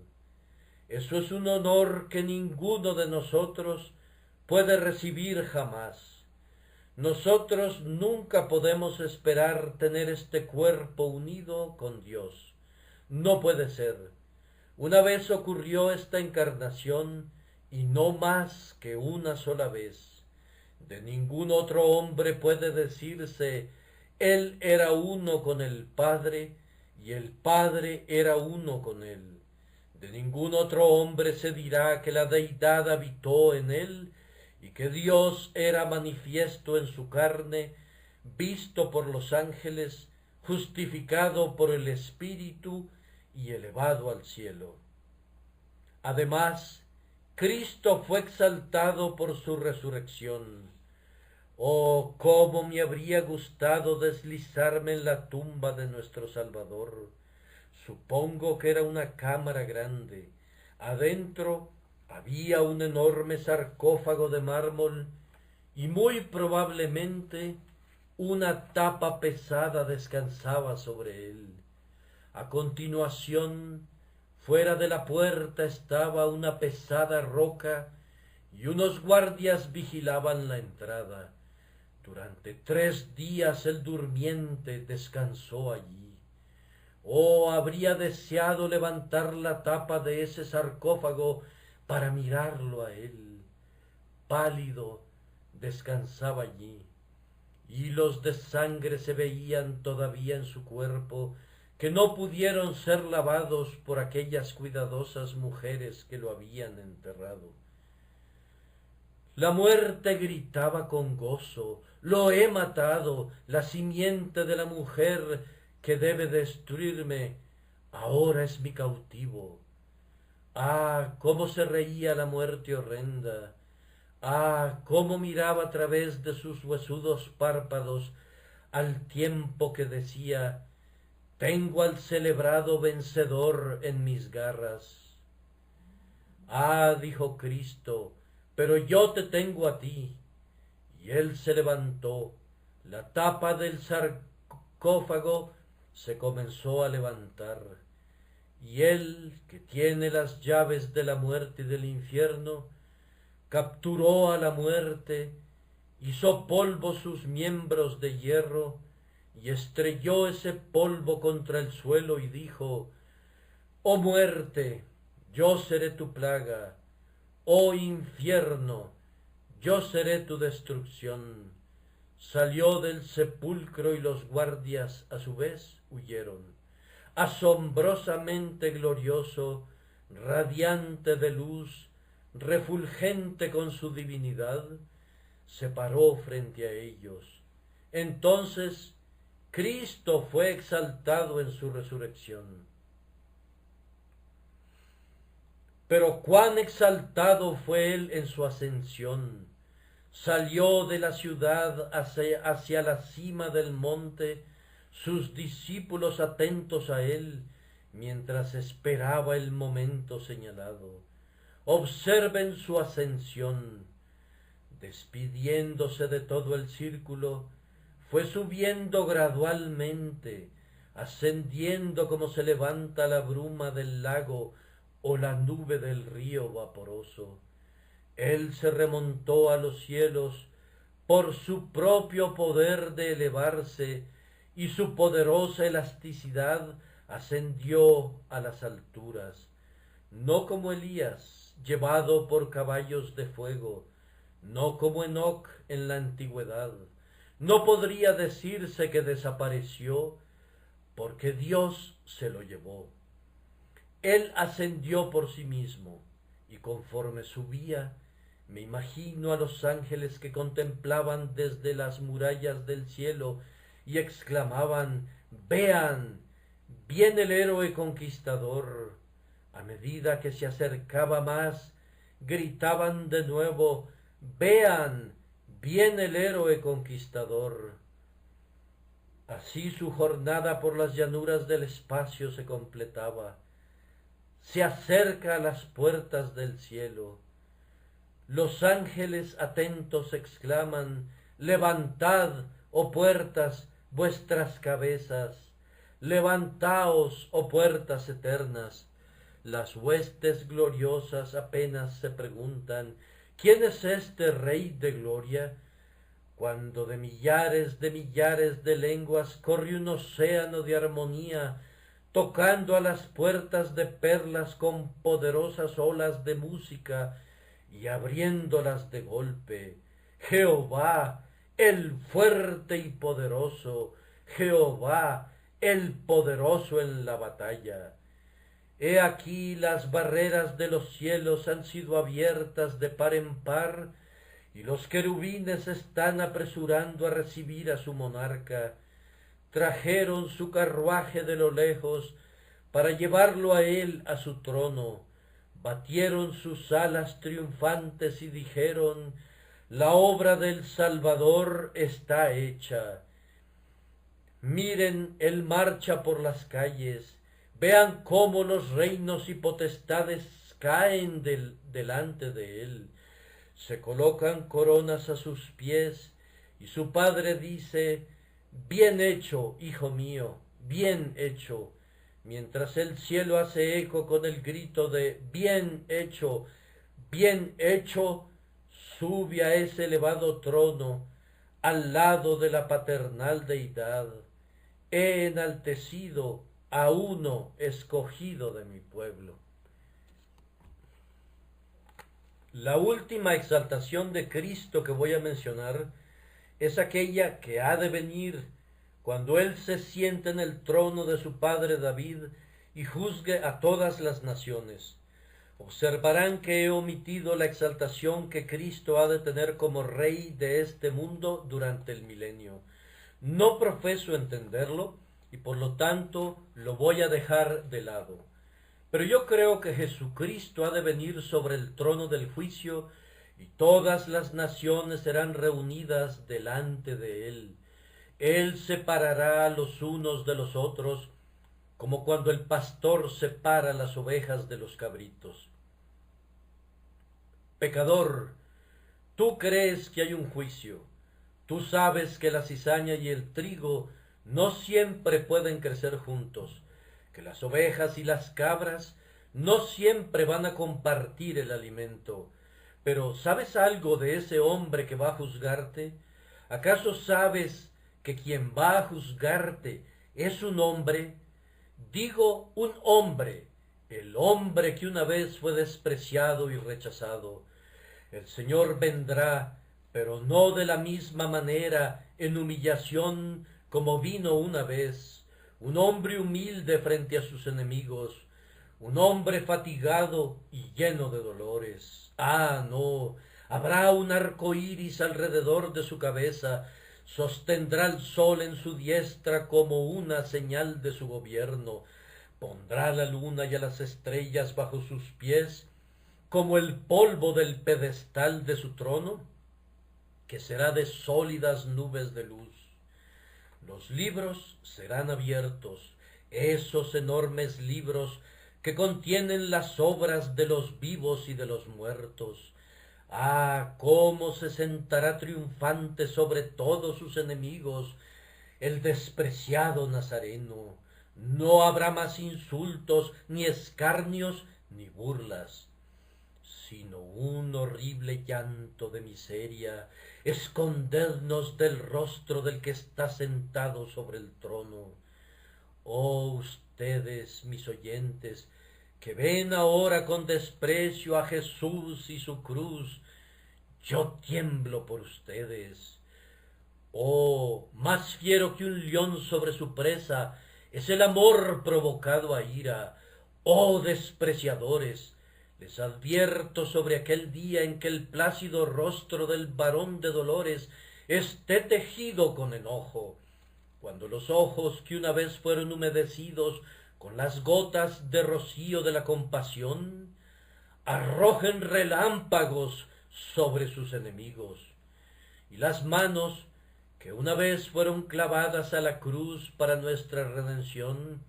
Eso es un honor que ninguno de nosotros puede recibir jamás. Nosotros nunca podemos esperar tener este cuerpo unido con Dios. No puede ser. Una vez ocurrió esta encarnación y no más que una sola vez. De ningún otro hombre puede decirse, Él era uno con el Padre y el Padre era uno con Él. De ningún otro hombre se dirá que la deidad habitó en él y que Dios era manifiesto en su carne, visto por los ángeles, justificado por el Espíritu y elevado al cielo. Además, Cristo fue exaltado por su resurrección. Oh, cómo me habría gustado deslizarme en la tumba de nuestro Salvador. Supongo que era una cámara grande. Adentro había un enorme sarcófago de mármol y muy probablemente una tapa pesada descansaba sobre él. A continuación, fuera de la puerta estaba una pesada roca y unos guardias vigilaban la entrada. Durante 3 días el durmiente descansó allí. Oh, habría deseado levantar la tapa de ese sarcófago para mirarlo a él. Pálido, descansaba allí. Hilos de sangre se veían todavía en su cuerpo, que no pudieron ser lavados por aquellas cuidadosas mujeres que lo habían enterrado. La muerte gritaba con gozo: lo he matado, la simiente de la mujer que debe destruirme, ahora es mi cautivo. Ah, cómo se reía la muerte horrenda. Ah, cómo miraba a través de sus huesudos párpados, al tiempo que decía: tengo al celebrado vencedor en mis garras. Ah, dijo Cristo, pero yo te tengo a ti. Y él se levantó. La tapa del sarcófago se comenzó a levantar. Y él, que tiene las llaves de la muerte y del infierno, capturó a la muerte, hizo polvo sus miembros de hierro, y estrelló ese polvo contra el suelo y dijo: oh muerte, yo seré tu plaga; oh infierno, yo seré tu destrucción. Salió del sepulcro y los guardias a su vez huyeron. Asombrosamente glorioso, radiante de luz, refulgente con su divinidad, se paró frente a ellos. Entonces Cristo fue exaltado en su resurrección. Pero cuán exaltado fue él en su ascensión. Salió de la ciudad hacia la cima del monte, sus discípulos atentos a él, mientras esperaba el momento señalado. Observen su ascensión. Despidiéndose de todo el círculo, fue subiendo gradualmente, ascendiendo como se levanta la bruma del lago o la nube del río vaporoso. Él se remontó a los cielos por su propio poder de elevarse, y su poderosa elasticidad ascendió a las alturas, no como Elías, llevado por caballos de fuego, no como Enoc en la antigüedad. No podría decirse que desapareció, porque Dios se lo llevó. Él ascendió por sí mismo, y conforme subía, me imagino a los ángeles que contemplaban desde las murallas del cielo y exclamaban: vean, viene el héroe conquistador. A medida que se acercaba más, gritaban de nuevo: vean, viene el héroe conquistador. Así su jornada por las llanuras del espacio se completaba. Se acerca a las puertas del cielo. Los ángeles atentos exclaman: levantad, oh puertas, vuestras cabezas; levantaos, oh puertas eternas. Las huestes gloriosas apenas se preguntan: ¿quién es este Rey de gloria? Cuando de millares de lenguas corre un océano de armonía, tocando a las puertas de perlas con poderosas olas de música y abriéndolas de golpe. Jehová, el fuerte y poderoso, Jehová, el poderoso en la batalla. He aquí las barreras de los cielos han sido abiertas de par en par, y los querubines están apresurando a recibir a su monarca. Trajeron su carruaje de lo lejos para llevarlo a él a su trono. Batieron sus alas triunfantes y dijeron: la obra del Salvador está hecha. Miren, él marcha por las calles. Vean cómo los reinos y potestades caen delante de él. Se colocan coronas a sus pies, y su padre dice: bien hecho, hijo mío, bien hecho. mientras el cielo hace eco con el grito de bien hecho, sube a ese elevado trono, al lado de la paternal deidad. He enaltecido a uno escogido de mi pueblo. La última exaltación de Cristo que voy a mencionar es aquella que ha de venir cuando Él se siente en el trono de su padre David y juzgue a todas las naciones. Observarán que he omitido la exaltación que Cristo ha de tener como Rey de este mundo durante el milenio. No profeso entenderlo y por lo tanto lo voy a dejar de lado. Pero yo creo que Jesucristo ha de venir sobre el trono del juicio y todas las naciones serán reunidas delante de Él. Él separará a los unos de los otros, como cuando el pastor separa las ovejas de los cabritos. Pecador, tú crees que hay un juicio. Tú sabes que la cizaña y el trigo no siempre pueden crecer juntos, que las ovejas y las cabras no siempre van a compartir el alimento. Pero ¿sabes algo de ese hombre que va a juzgarte? ¿Acaso sabes que quien va a juzgarte es un hombre? Digo un hombre, el hombre que una vez fue despreciado y rechazado. El Señor vendrá, pero no de la misma manera, en humillación como vino una vez, un hombre humilde frente a sus enemigos, un hombre fatigado y lleno de dolores. Ah, no, habrá un arco iris alrededor de su cabeza, sostendrá el sol en su diestra como una señal de su gobierno, pondrá la luna y a las estrellas bajo sus pies, como el polvo del pedestal de su trono, que será de sólidas nubes de luz. Los libros serán abiertos, esos enormes libros que contienen las obras de los vivos y de los muertos. Ah, cómo se sentará triunfante sobre todos sus enemigos el despreciado Nazareno. No habrá más insultos, ni escarnios, ni burlas, sino un horrible llanto de miseria. Escondednos del rostro del que está sentado sobre el trono. Oh ustedes, mis oyentes, que ven ahora con desprecio a Jesús y su cruz, yo tiemblo por ustedes. Oh, más fiero que un león sobre su presa es el amor provocado a ira. Oh despreciadores, les advierto sobre aquel día en que el plácido rostro del varón de dolores esté tejido con enojo, cuando los ojos que una vez fueron humedecidos con las gotas de rocío de la compasión arrojen relámpagos sobre sus enemigos, y las manos que una vez fueron clavadas a la cruz para nuestra redención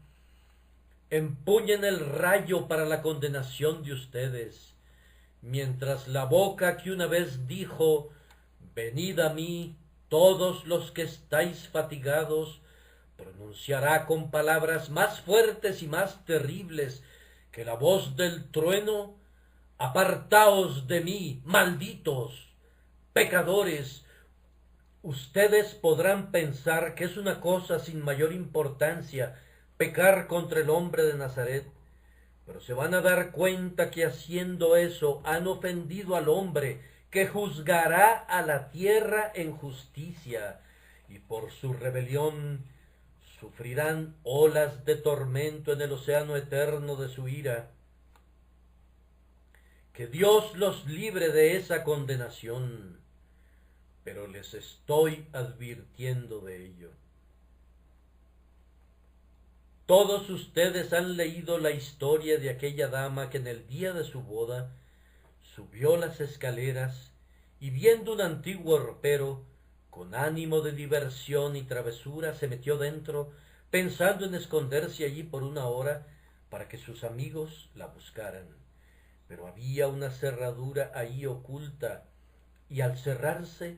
empuñen el rayo para la condenación de ustedes, mientras la boca que una vez dijo, venid a mí todos los que estáis fatigados, pronunciará con palabras más fuertes y más terribles que la voz del trueno, apartaos de mí, malditos, pecadores. Ustedes podrán pensar que es una cosa sin mayor importancia pecar contra el hombre de Nazaret, pero se van a dar cuenta que haciendo eso han ofendido al hombre que juzgará a la tierra en justicia, y por su rebelión sufrirán olas de tormento en el océano eterno de su ira. Que Dios los libre de esa condenación, pero les estoy advirtiendo de ello. Todos ustedes han leído la historia de aquella dama que en el día de su boda subió las escaleras y viendo un antiguo ropero, con ánimo de diversión y travesura, se metió dentro, pensando en esconderse allí por una hora para que sus amigos la buscaran. Pero había una cerradura ahí oculta, y al cerrarse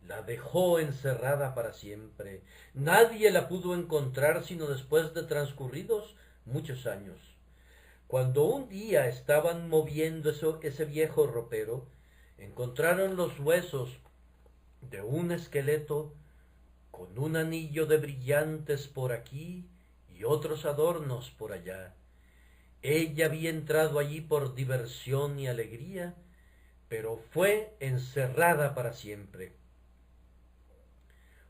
la dejó encerrada para siempre. Nadie la pudo encontrar sino después de transcurridos muchos años. Cuando un día estaban moviendo ese viejo ropero, encontraron los huesos de un esqueleto con un anillo de brillantes por aquí y otros adornos por allá. Ella había entrado allí por diversión y alegría, pero fue encerrada para siempre.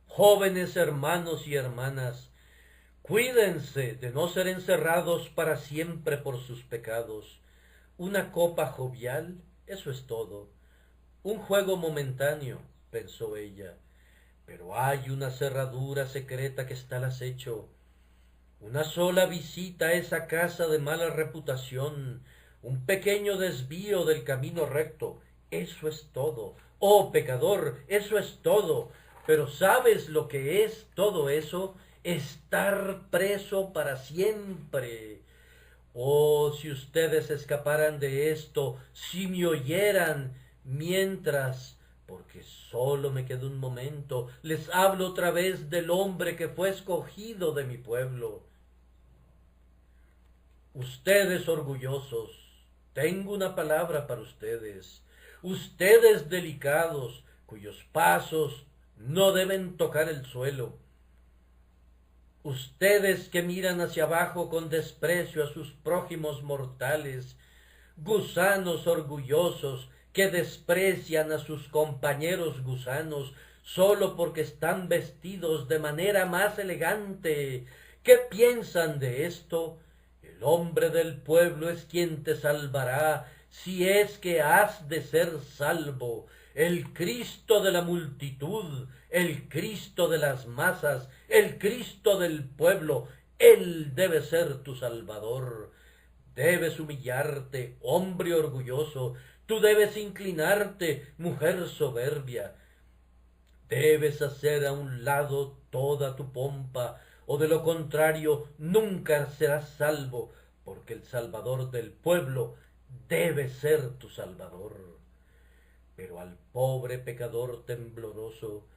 Jóvenes hermanos y hermanas, cuídense de no ser encerrados para siempre por sus pecados. Una copa jovial, eso es todo. Un juego momentáneo, pensó ella, pero hay una cerradura secreta que está al acecho. Una sola visita a esa casa de mala reputación, un pequeño desvío del camino recto, eso es todo. Oh, pecador, eso es todo. Pero ¿sabes lo que es todo eso? Estar preso para siempre. Oh, si ustedes escaparan de esto, si me oyeran, mientras, porque solo me queda un momento, les hablo otra vez del hombre que fue escogido de mi pueblo. Ustedes orgullosos, tengo una palabra para ustedes. Ustedes delicados, cuyos pasos no deben tocar el suelo. Ustedes que miran hacia abajo con desprecio a sus prójimos mortales, gusanos orgullosos que desprecian a sus compañeros gusanos solo porque están vestidos de manera más elegante. ¿Qué piensan de esto? El hombre del pueblo es quien te salvará, si es que has de ser salvo. El Cristo de la multitud, el Cristo de las masas, el Cristo del pueblo, Él debe ser tu Salvador. Debes humillarte, hombre orgulloso, tú debes inclinarte, mujer soberbia. Debes hacer a un lado toda tu pompa, o de lo contrario nunca serás salvo, porque el Salvador del pueblo debe ser tu Salvador. Pero al pobre pecador tembloroso,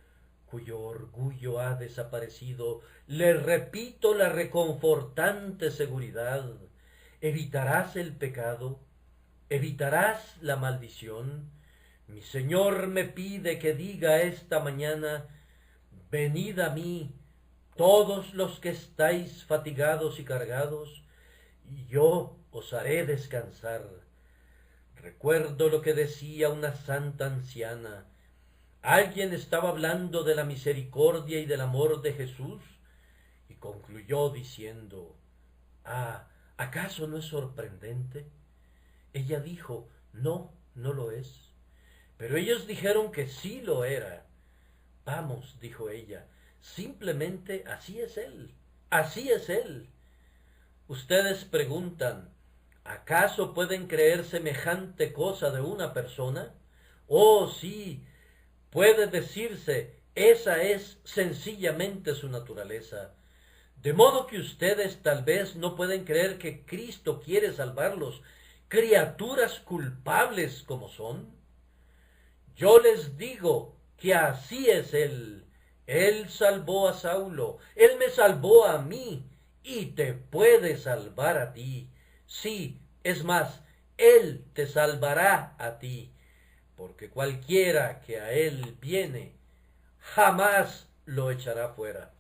cuyo orgullo ha desaparecido, le repito la reconfortante seguridad: evitarás el pecado, evitarás la maldición. Mi Señor me pide que diga esta mañana: venid a mí, todos los que estáis fatigados y cargados, y yo os haré descansar. Recuerdo lo que decía una santa anciana. Alguien estaba hablando de la misericordia y del amor de Jesús, y concluyó diciendo: ah, ¿acaso no es sorprendente? Ella dijo: no, no lo es. Pero ellos dijeron que sí lo era. Vamos, dijo ella, simplemente así es Él, así es Él. Ustedes preguntan: ¿acaso pueden creer semejante cosa de una persona? Oh, sí, puede decirse, esa es sencillamente su naturaleza. De modo que ustedes tal vez no pueden creer que Cristo quiere salvarlos, criaturas culpables como son. Yo les digo que así es Él. Él salvó a Saulo, Él me salvó a mí, y te puede salvar a ti. Sí, es más, Él te salvará a ti, porque cualquiera que a Él viene, jamás lo echará fuera.